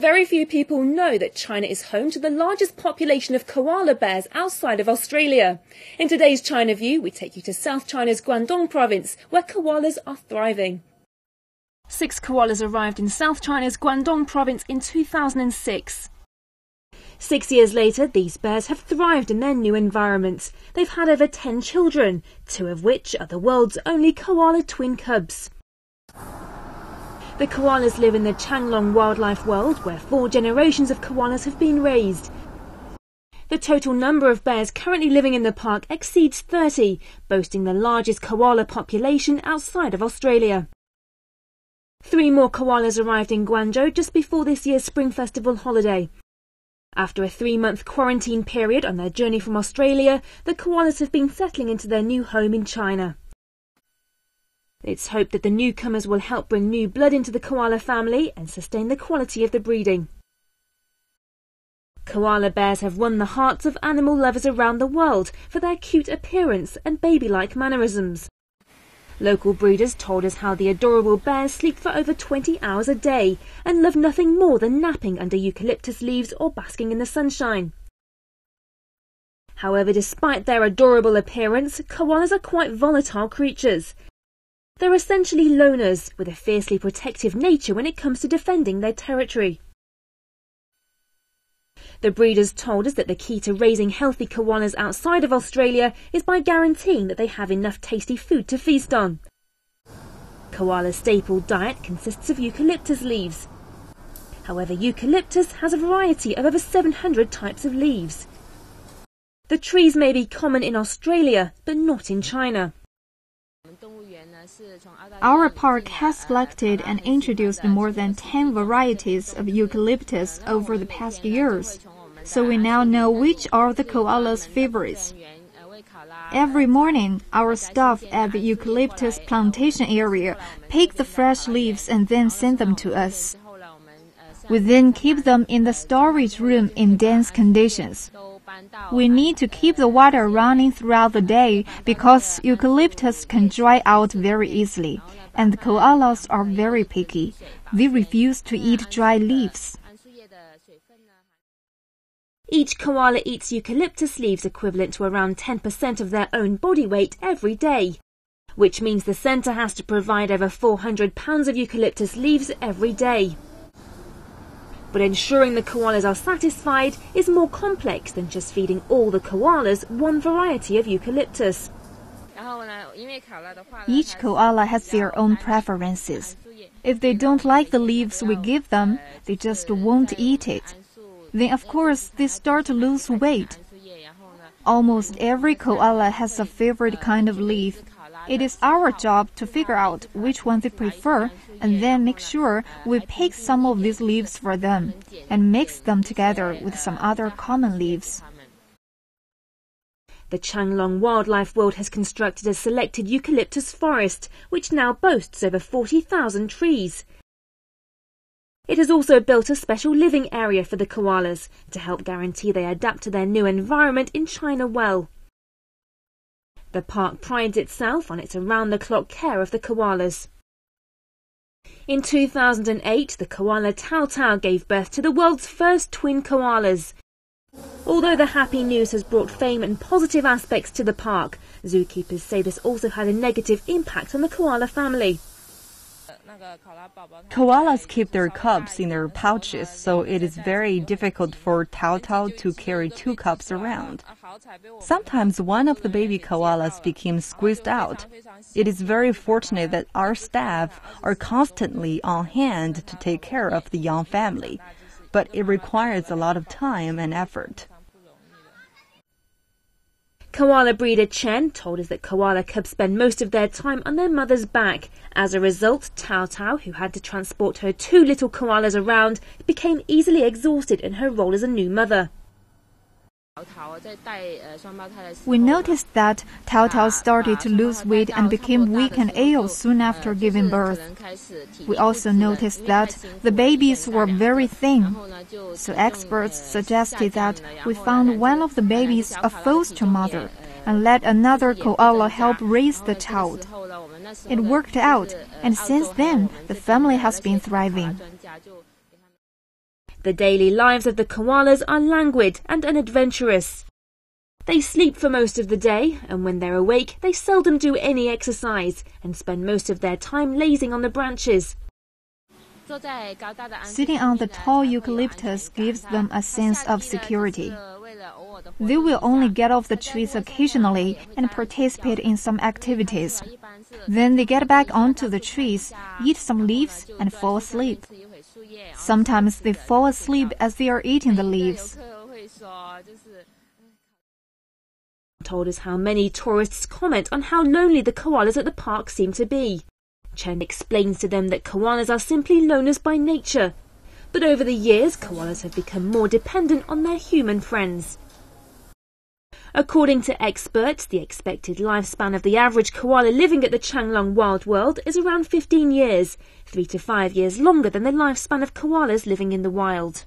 Very few people know that China is home to the largest population of koala bears outside of Australia. In today's China View, we take you to South China's Guangdong province, where koalas are thriving. 6 koalas arrived in South China's Guangdong province in 2006. 6 years later, these bears have thrived in their new environment. They've had over 10 children, 2 of which are the world's only koala twin cubs. The koalas live in the Changlong wildlife world, where 4 generations of koalas have been raised. The total number of bears currently living in the park exceeds 30, boasting the largest koala population outside of Australia. 3 more koalas arrived in Guangzhou just before this year's Spring Festival holiday. After a 3-month quarantine period on their journey from Australia, the koalas have been settling into their new home in China. It's hoped that the newcomers will help bring new blood into the koala family and sustain the quality of the breeding. Koala bears have won the hearts of animal lovers around the world for their cute appearance and baby-like mannerisms. Local breeders told us how the adorable bears sleep for over 20 hours a day and love nothing more than napping under eucalyptus leaves or basking in the sunshine. However, despite their adorable appearance, koalas are quite volatile creatures. They're essentially loners, with a fiercely protective nature when it comes to defending their territory. The breeders told us that the key to raising healthy koalas outside of Australia is by guaranteeing that they have enough tasty food to feast on. Koala's staple diet consists of eucalyptus leaves. However, eucalyptus has a variety of over 700 types of leaves. The trees may be common in Australia, but not in China. Our park has selected and introduced more than 10 varieties of eucalyptus over the past years, so we now know which are the koalas' favorites. Every morning, our staff at the eucalyptus plantation area pick the fresh leaves and then send them to us. We then keep them in the storage room in dense conditions. We need to keep the water running throughout the day because eucalyptus can dry out very easily, and the koalas are very picky. They refuse to eat dry leaves. Each koala eats eucalyptus leaves equivalent to around 10% of their own body weight every day, which means the centre has to provide over 400 pounds of eucalyptus leaves every day. But ensuring the koalas are satisfied is more complex than just feeding all the koalas one variety of eucalyptus. Each koala has their own preferences. If they don't like the leaves we give them, they just won't eat it. Then, of course, they start to lose weight. Almost every koala has a favorite kind of leaf. It is our job to figure out which one they prefer and then make sure we pick some of these leaves for them and mix them together with some other common leaves. The Changlong Wildlife World has constructed a selected eucalyptus forest, which now boasts over 40,000 trees. It has also built a special living area for the koalas to help guarantee they adapt to their new environment in China well. The park prides itself on its around-the-clock care of the koalas. In 2008, the koala Tao Tao gave birth to the world's first twin koalas. Although the happy news has brought fame and positive aspects to the park, zookeepers say this also had a negative impact on the koala family. Koalas keep their cubs in their pouches, so it is very difficult for Tao Tao to carry 2 cubs around. Sometimes one of the baby koalas becomes squeezed out. It is very fortunate that our staff are constantly on hand to take care of the young family, but it requires a lot of time and effort. Koala breeder Chen told us that koala cubs spend most of their time on their mother's back. As a result, Tao Tao, who had to transport her 2 little koalas around, became easily exhausted in her role as a new mother. We noticed that Tao Tao started to lose weight and became weak and ill soon after giving birth. We also noticed that the babies were very thin. So experts suggested that we found one of the babies a foster mother and let another koala help raise the child. It worked out, and since then, the family has been thriving. The daily lives of the koalas are languid and unadventurous. They sleep for most of the day, and when they're awake, they seldom do any exercise and spend most of their time lazing on the branches. Sitting on the tall eucalyptus gives them a sense of security. They will only get off the trees occasionally and participate in some activities. Then they get back onto the trees, eat some leaves, and fall asleep. Sometimes they fall asleep as they are eating the leaves. Told us how many tourists comment on how lonely the koalas at the park seem to be. Chen explains to them that koalas are simply loners by nature, but over the years koalas have become more dependent on their human friends. According to experts, the expected lifespan of the average koala living at the Changlong Wild World is around 15 years, 3 to 5 years longer than the lifespan of koalas living in the wild.